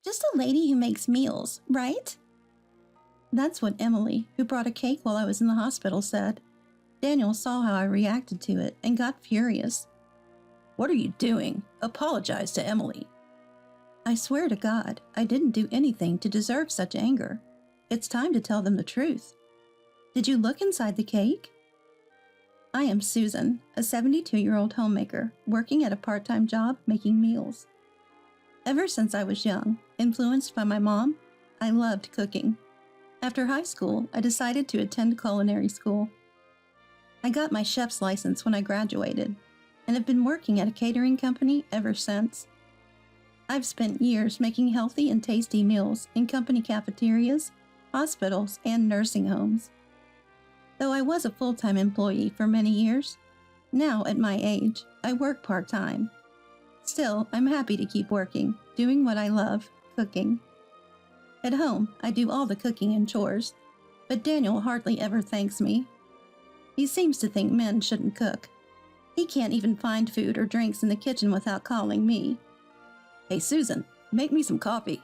Just a lady who makes meals, right? That's what Emily, who brought a cake while I was in the hospital, said. Daniel saw how I reacted to it and got furious. What are you doing? Apologize to Emily. I swear to God, I didn't do anything to deserve such anger. It's time to tell them the truth. Did you look inside the cake? I am Susan, a 72-year-old homemaker, working at a part-time job making meals. Ever since I was young, influenced by my mom, I loved cooking. After high school, I decided to attend culinary school. I got my chef's license when I graduated, and have been working at a catering company ever since. I've spent years making healthy and tasty meals in company cafeterias, hospitals, and nursing homes. Though I was a full-time employee for many years, now at my age, I work part-time. Still, I'm happy to keep working, doing what I love, cooking. At home, I do all the cooking and chores, but Daniel hardly ever thanks me. He seems to think men shouldn't cook. He can't even find food or drinks in the kitchen without calling me. Hey Susan, make me some coffee.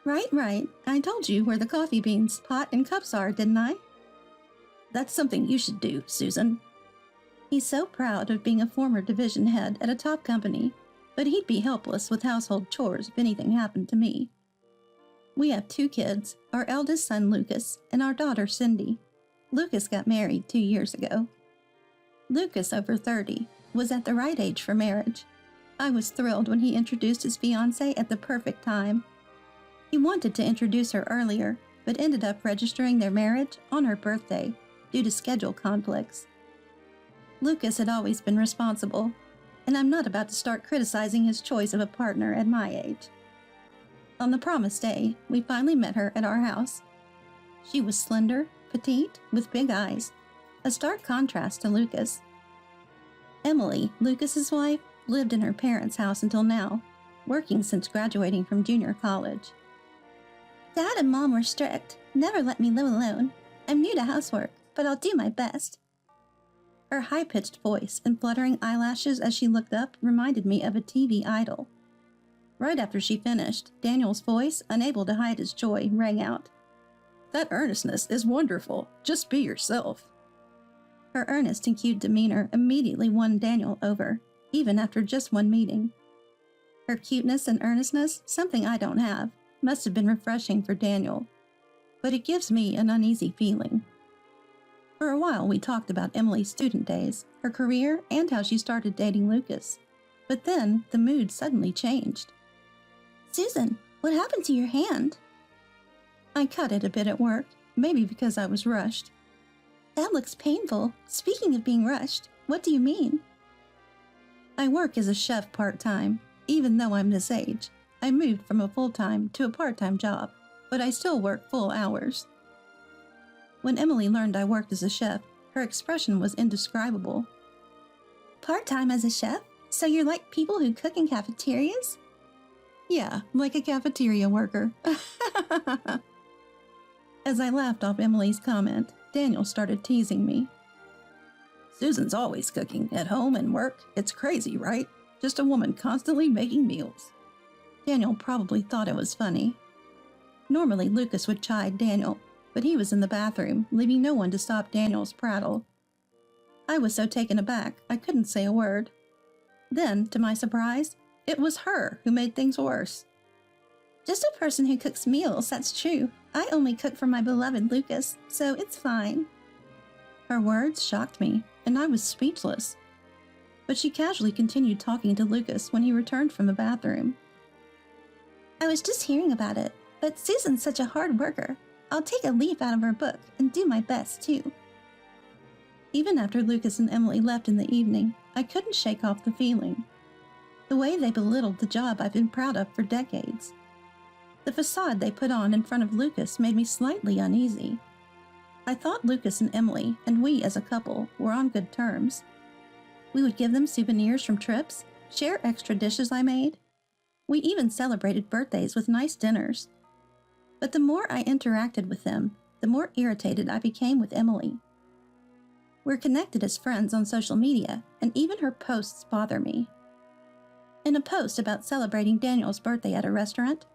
Right. I told you where the coffee beans, pot, and cups are, didn't I? That's something you should do, Susan. He's so proud of being a former division head at a top company, but he'd be helpless with household chores if anything happened to me. We have 2 kids, our eldest son Lucas and our daughter Cindy. Lucas got married 2 years ago. Lucas, over 30, was at the right age for marriage. I was thrilled when he introduced his fiancée at the perfect time. He wanted to introduce her earlier, but ended up registering their marriage on her birthday due to schedule conflicts. Lucas had always been responsible, and I'm not about to start criticizing his choice of a partner at my age. On the promised day, we finally met her at our house. She was slender, petite, with big eyes, a stark contrast to Lucas. Emily, Lucas's wife, lived in her parents' house until now, working since graduating from junior college. Dad and Mom were strict, never let me live alone. I'm new to housework, but I'll do my best. Her high-pitched voice and fluttering eyelashes as she looked up reminded me of a TV idol. Right after she finished, Daniel's voice, unable to hide his joy, rang out. That earnestness is wonderful. Just be yourself. Her earnest and cute demeanor immediately won Daniel over, even after just one meeting. Her cuteness and earnestness, something I don't have, must have been refreshing for Daniel, but it gives me an uneasy feeling. For a while we talked about Emily's student days, her career, and how she started dating Lucas. But then the mood suddenly changed. Susan, what happened to your hand? I cut it a bit at work, maybe because I was rushed. That looks painful. Speaking of being rushed, what do you mean? I work as a chef part-time. Even though I'm this age, I moved from a full-time to a part-time job, but I still work full hours. When Emily learned I worked as a chef, her expression was indescribable. Part-time as a chef? So you're like people who cook in cafeterias? Yeah, like a cafeteria worker. As I laughed off Emily's comment, Daniel started teasing me. Susan's always cooking, at home and work. It's crazy, right? Just a woman constantly making meals. Daniel probably thought it was funny. Normally, Lucas would chide Daniel, but he was in the bathroom, leaving no one to stop Daniel's prattle. I was so taken aback, I couldn't say a word. Then, to my surprise, it was her who made things worse. Just a person who cooks meals, that's true. I only cook for my beloved Lucas, so it's fine. Her words shocked me, and I was speechless. But she casually continued talking to Lucas when he returned from the bathroom. I was just hearing about it, but Susan's such a hard worker. I'll take a leaf out of her book and do my best, too. Even after Lucas and Emily left in the evening, I couldn't shake off the feeling. The way they belittled the job I've been proud of for decades. The facade they put on in front of Lucas made me slightly uneasy. I thought Lucas and Emily, and we as a couple, were on good terms. We would give them souvenirs from trips, share extra dishes I made. We even celebrated birthdays with nice dinners. But the more I interacted with them, the more irritated I became with Emily. We're connected as friends on social media, and even her posts bother me. In a post about celebrating Daniel's birthday at a restaurant,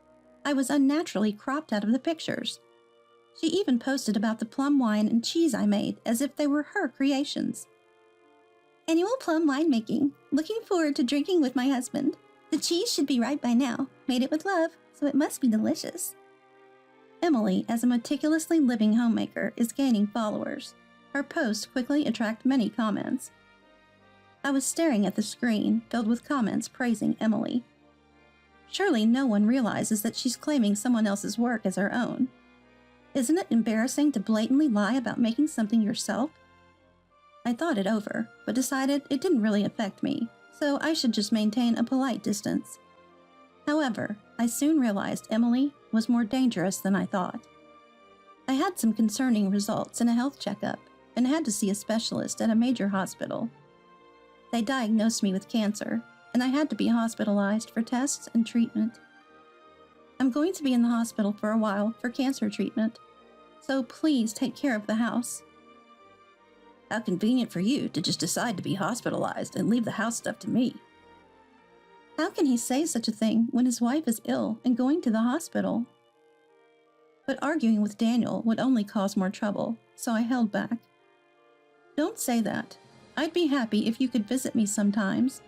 I was unnaturally cropped out of the pictures. She even posted about the plum wine and cheese I made as if they were her creations. Annual plum winemaking. Looking forward to drinking with my husband. The cheese should be right by now. Made it with love, so it must be delicious. Emily, as a meticulously living homemaker, is gaining followers. Her posts quickly attract many comments. I was staring at the screen, filled with comments praising Emily. Surely no one realizes that she's claiming someone else's work as her own. Isn't it embarrassing to blatantly lie about making something yourself? I thought it over, but decided it didn't really affect me, so I should just maintain a polite distance. However, I soon realized Emily was more dangerous than I thought. I had some concerning results in a health checkup and had to see a specialist at a major hospital. They diagnosed me with cancer, and I had to be hospitalized for tests and treatment. I'm going to be in the hospital for a while for cancer treatment, so please take care of the house. How convenient for you to just decide to be hospitalized and leave the house stuff to me. How can he say such a thing when his wife is ill and going to the hospital? But arguing with Daniel would only cause more trouble, so I held back. Don't say that. I'd be happy if you could visit me sometimes.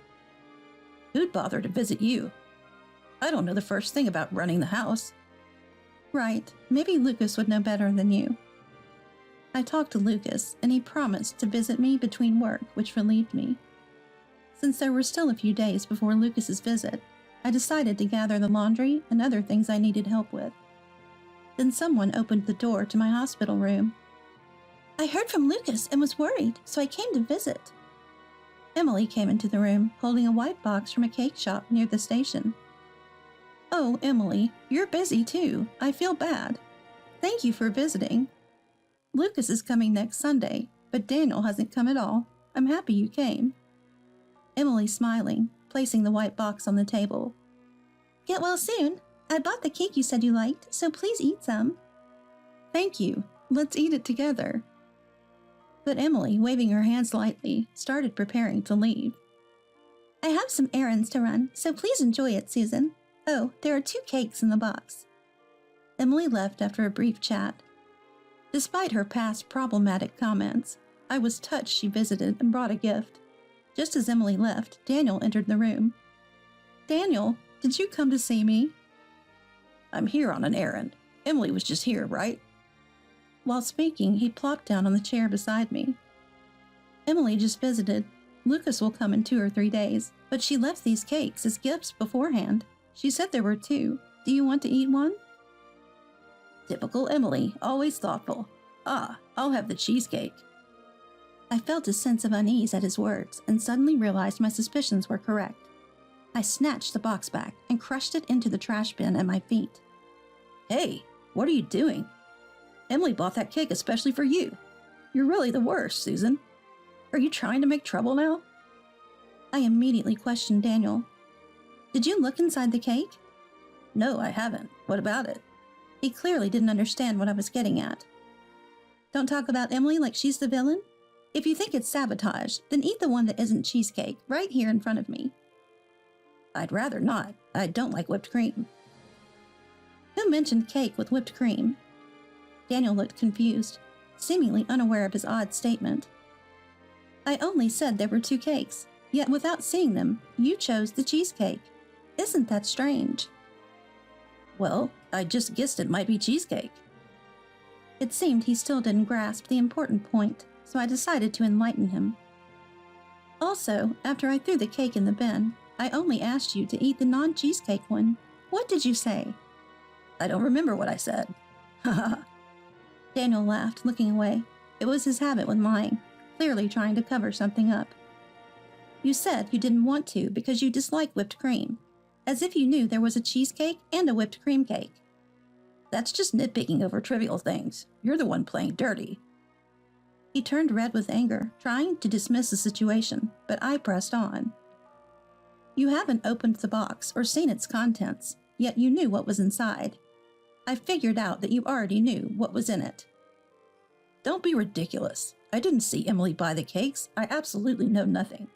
Who'd bother to visit you? I don't know the first thing about running the house. Right, maybe Lucas would know better than you. I talked to Lucas, and he promised to visit me between work, which relieved me. Since there were still a few days before Lucas's visit, I decided to gather the laundry and other things I needed help with. Then someone opened the door to my hospital room. I heard from Lucas and was worried, so I came to visit. Emily came into the room, holding a white box from a cake shop near the station. Oh, Emily, you're busy too. I feel bad. Thank you for visiting. Lucas is coming next Sunday, but Daniel hasn't come at all. I'm happy you came. Emily smiling, placing the white box on the table. Get well soon. I bought the cake you said you liked, so please eat some. Thank you. Let's eat it together. But Emily, waving her hands lightly, started preparing to leave. I have some errands to run, so please enjoy it, Susan. Oh, there are 2 cakes in the box. Emily left after a brief chat. Despite her past problematic comments, I was touched she visited and brought a gift. Just as Emily left, Daniel entered the room. Daniel, did you come to see me? I'm here on an errand. Emily was just here, right? While speaking, he plopped down on the chair beside me. Emily just visited. Lucas will come in 2 or 3 days, but she left these cakes as gifts beforehand. She said there were 2. Do you want to eat one? Typical Emily, always thoughtful. I'll have the cheesecake. I felt a sense of unease at his words and suddenly realized my suspicions were correct. I snatched the box back and crushed it into the trash bin at my feet. Hey, what are you doing? Emily bought that cake especially for you. You're really the worst, Susan. Are you trying to make trouble now? I immediately questioned Daniel. Did you look inside the cake? No, I haven't. What about it? He clearly didn't understand what I was getting at. Don't talk about Emily like she's the villain. If you think it's sabotage, then eat the one that isn't cheesecake right here in front of me. I'd rather not. I don't like whipped cream. Who mentioned cake with whipped cream? Daniel looked confused, seemingly unaware of his odd statement. I only said there were 2 cakes, yet without seeing them, you chose the cheesecake. Isn't that strange? Well, I just guessed it might be cheesecake. It seemed he still didn't grasp the important point, so I decided to enlighten him. Also, after I threw the cake in the bin, I only asked you to eat the non-cheesecake one. What did you say? I don't remember what I said. Haha. Daniel laughed, looking away. It was his habit when lying, clearly trying to cover something up. You said you didn't want to because you dislike whipped cream, as if you knew there was a cheesecake and a whipped cream cake. That's just nitpicking over trivial things. You're the one playing dirty. He turned red with anger, trying to dismiss the situation, but I pressed on. You haven't opened the box or seen its contents, yet you knew what was inside. I figured out that you already knew what was in it. Don't be ridiculous. I didn't see Emily buy the cakes. I absolutely know nothing.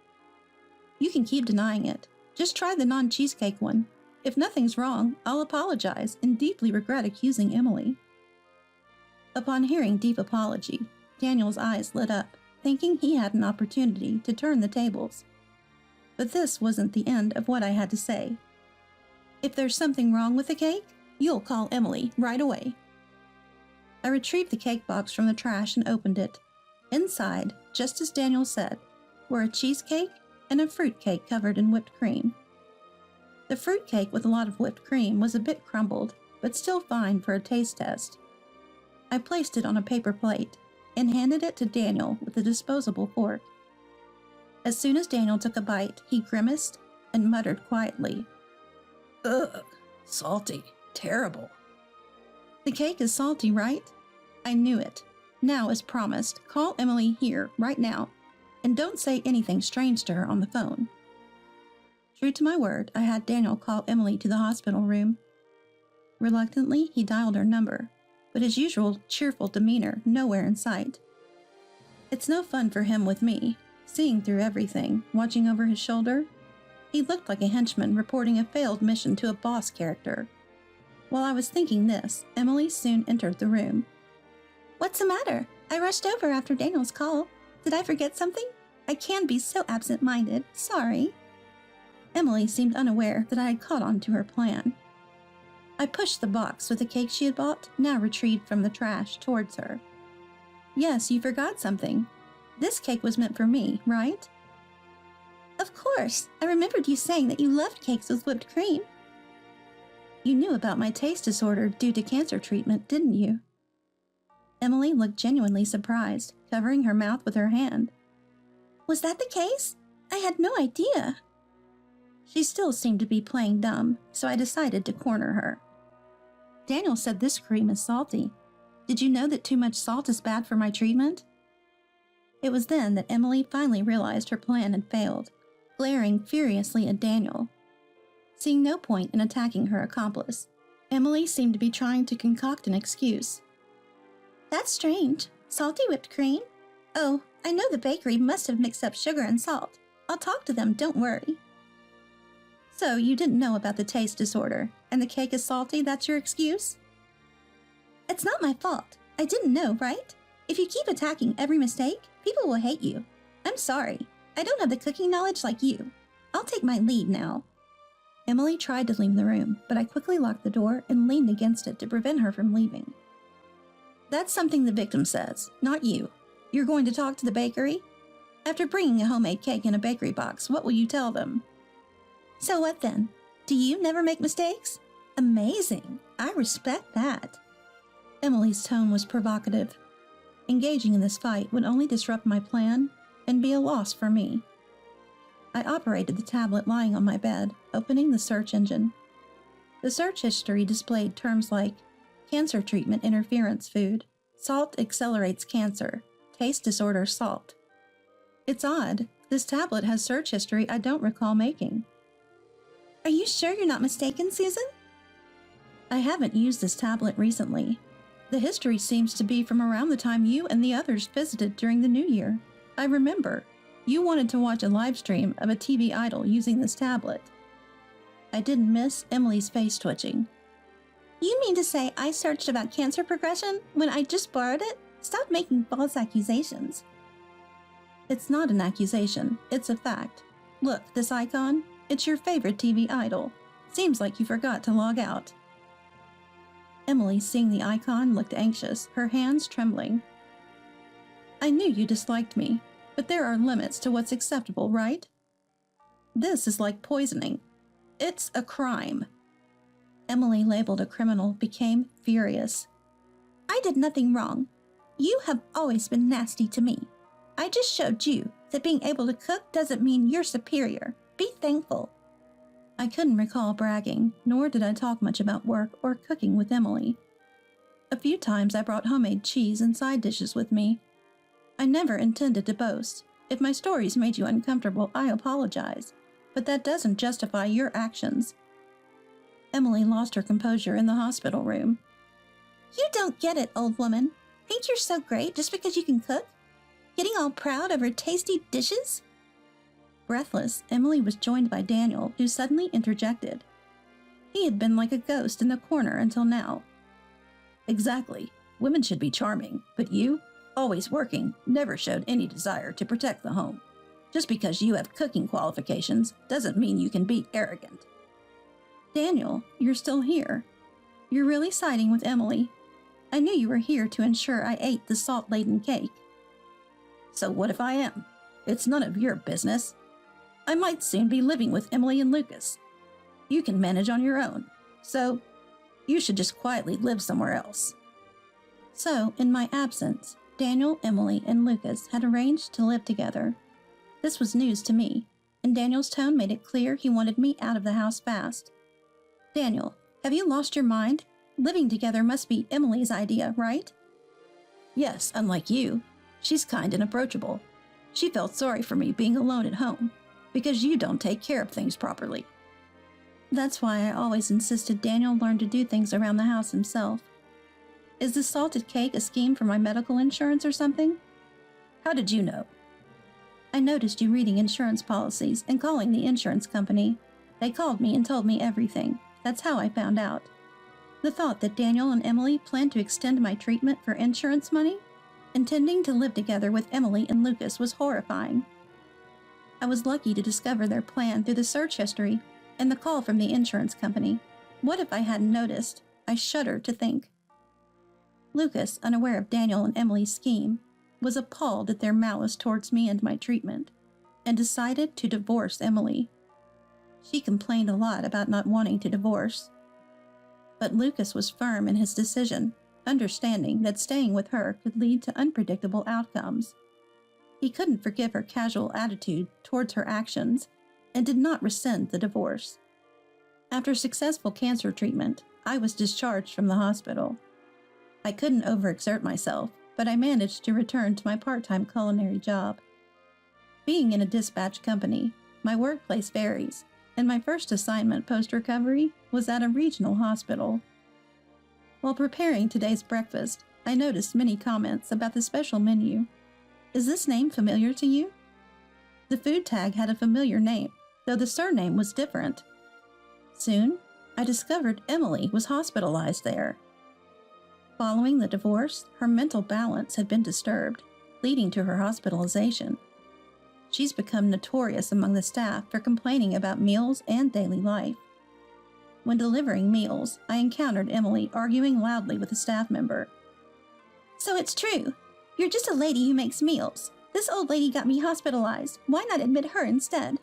You can keep denying it. Just try the non-cheesecake one. If nothing's wrong, I'll apologize and deeply regret accusing Emily." Upon hearing deep apology, Daniel's eyes lit up, thinking he had an opportunity to turn the tables. But this wasn't the end of what I had to say. "If there's something wrong with the cake, you'll call Emily right away." I retrieved the cake box from the trash and opened it. Inside, just as Daniel said, were a cheesecake and a fruit cake covered in whipped cream. The fruit cake with a lot of whipped cream was a bit crumbled, but still fine for a taste test. I placed it on a paper plate and handed it to Daniel with a disposable fork. As soon as Daniel took a bite, he grimaced and muttered quietly, "Ugh, salty, terrible." "The cake is salty, right?" I knew it. Now, as promised, call Emily here, right now, and don't say anything strange to her on the phone. True to my word, I had Daniel call Emily to the hospital room. Reluctantly, he dialed her number, but his usual cheerful demeanor nowhere in sight. It's no fun for him with me, seeing through everything, watching over his shoulder. He looked like a henchman reporting a failed mission to a boss character. While I was thinking this, Emily soon entered the room. "What's the matter? I rushed over after Daniel's call. Did I forget something? I can be so absent-minded. Sorry." Emily seemed unaware that I had caught on to her plan. I pushed the box with the cake she had bought, now retrieved from the trash, towards her. "Yes, you forgot something. This cake was meant for me, right?" "Of course. I remembered you saying that you loved cakes with whipped cream." "You knew about my taste disorder due to cancer treatment, didn't you?" Emily looked genuinely surprised, covering her mouth with her hand. "Was that the case? I had no idea." She still seemed to be playing dumb, so I decided to corner her. "Daniel said this cream is salty. Did you know that too much salt is bad for my treatment?" It was then that Emily finally realized her plan had failed, glaring furiously at Daniel. Seeing no point in attacking her accomplice, Emily seemed to be trying to concoct an excuse. "That's strange. Salty whipped cream? Oh, I know the bakery must have mixed up sugar and salt. I'll talk to them, don't worry." "So you didn't know about the taste disorder, and the cake is salty, that's your excuse?" "It's not my fault. I didn't know, right? If you keep attacking every mistake, people will hate you. I'm sorry. I don't have the cooking knowledge like you. I'll take my leave now." Emily tried to leave the room, but I quickly locked the door and leaned against it to prevent her from leaving. "That's something the victim says, not you. You're going to talk to the bakery? After bringing a homemade cake in a bakery box, what will you tell them?" "So what then? Do you never make mistakes? Amazing. I respect that." Emily's tone was provocative. Engaging in this fight would only disrupt my plan and be a loss for me. I operated the tablet lying on my bed, opening the search engine. The search history displayed terms like cancer treatment interference food, salt accelerates cancer, taste disorder salt. It's odd. This tablet has search history I don't recall making. "Are you sure you're not mistaken, Susan?" "I haven't used this tablet recently. The history seems to be from around the time you and the others visited during the New Year. I remember. You wanted to watch a live stream of a TV idol using this tablet." I didn't miss Emily's face twitching. "You mean to say I searched about cancer progression when I just borrowed it? Stop making false accusations." "It's not an accusation. It's a fact. Look, this icon? It's your favorite TV idol. Seems like you forgot to log out." Emily, seeing the icon, looked anxious, her hands trembling. "I knew you disliked me, but there are limits to what's acceptable, right? This is like poisoning. It's a crime." Emily, labeled a criminal, became furious. "I did nothing wrong. You have always been nasty to me. I just showed you that being able to cook doesn't mean you're superior. Be thankful." I couldn't recall bragging, nor did I talk much about work or cooking with Emily. A few times I brought homemade cheese and side dishes with me. I never intended to boast. If my stories made you uncomfortable, I apologize, but that doesn't justify your actions. Emily lost her composure in the hospital room. "You don't get it, old woman. Think you're so great just because you can cook? Getting all proud over tasty dishes?" Breathless, Emily was joined by Daniel, who suddenly interjected. He had been like a ghost in the corner until now. Exactly. Women should be charming, but you, always working, never showed any desire to protect the home. Just because you have cooking qualifications doesn't mean you can be arrogant. Daniel, you're still here. You're really siding with Emily. I knew you were here to ensure I ate the salt-laden cake. So what if I am? It's none of your business. I might soon be living with Emily and Lucas. You can manage on your own, so you should just quietly live somewhere else. So, in my absence, Daniel, Emily, and Lucas had arranged to live together. This was news to me, and Daniel's tone made it clear he wanted me out of the house fast. Daniel, have you lost your mind? Living together must be Emily's idea, right? Yes, unlike you. She's kind and approachable. She felt sorry for me being alone at home, because you don't take care of things properly. That's why I always insisted Daniel learn to do things around the house himself. Is the salted cake a scheme for my medical insurance or something? How did you know? I noticed you reading insurance policies and calling the insurance company. They called me and told me everything. That's how I found out. The thought that Daniel and Emily planned to extend my treatment for insurance money, intending to live together with Emily and Lucas, was horrifying. I was lucky to discover their plan through the search history and the call from the insurance company. What if I hadn't noticed? I shudder to think. Lucas, unaware of Daniel and Emily's scheme, was appalled at their malice towards me and my treatment, and decided to divorce Emily. She complained a lot about not wanting to divorce. But Lucas was firm in his decision, understanding that staying with her could lead to unpredictable outcomes. He couldn't forgive her casual attitude towards her actions and did not rescind the divorce. After successful cancer treatment, I was discharged from the hospital. I couldn't overexert myself, but I managed to return to my part-time culinary job. Being in a dispatch company, my workplace varies, and my first assignment post-recovery was at a regional hospital. While preparing today's breakfast, I noticed many comments about the special menu. Is this name familiar to you? The food tag had a familiar name, though the surname was different. Soon, I discovered Emily was hospitalized there. Following the divorce, her mental balance had been disturbed, leading to her hospitalization. She's become notorious among the staff for complaining about meals and daily life. When delivering meals, I encountered Emily arguing loudly with a staff member. So it's true. You're just a lady who makes meals. This old lady got me hospitalized. Why not admit her instead?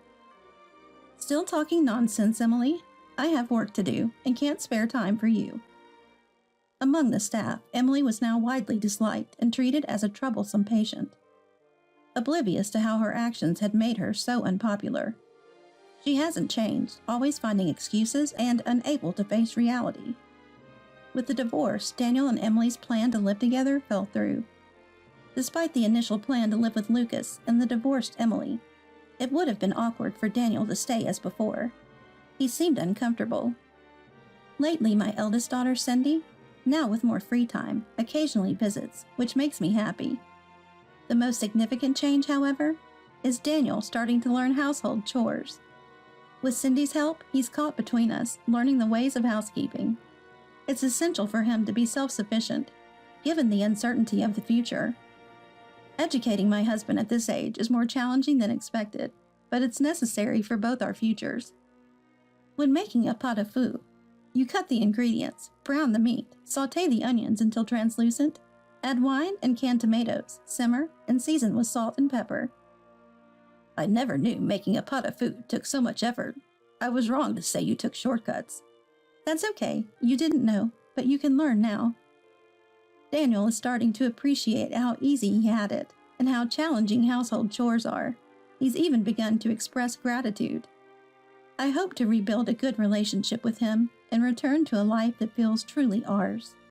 Still talking nonsense, Emily? I have work to do and can't spare time for you. Among the staff, Emily was now widely disliked and treated as a troublesome patient. Oblivious to how her actions had made her so unpopular. She hasn't changed, always finding excuses and unable to face reality. With the divorce, Daniel and Emily's plan to live together fell through. Despite the initial plan to live with Lucas and the divorced Emily, it would have been awkward for Daniel to stay as before. He seemed uncomfortable. Lately, my eldest daughter, Cindy, now with more free time, occasionally visits, which makes me happy. The most significant change, however, is Daniel starting to learn household chores. With Cindy's help, he's caught between us, learning the ways of housekeeping. It's essential for him to be self-sufficient, given the uncertainty of the future. Educating my husband at this age is more challenging than expected, but it's necessary for both our futures. When making a pot of foo, you cut the ingredients, brown the meat, sauté the onions until translucent, add wine and canned tomatoes, simmer, and season with salt and pepper. I never knew making a pot of food took so much effort. I was wrong to say you took shortcuts. That's okay, you didn't know, but you can learn now. Daniel is starting to appreciate how easy he had it, and how challenging household chores are. He's even begun to express gratitude. I hope to rebuild a good relationship with him and return to a life that feels truly ours.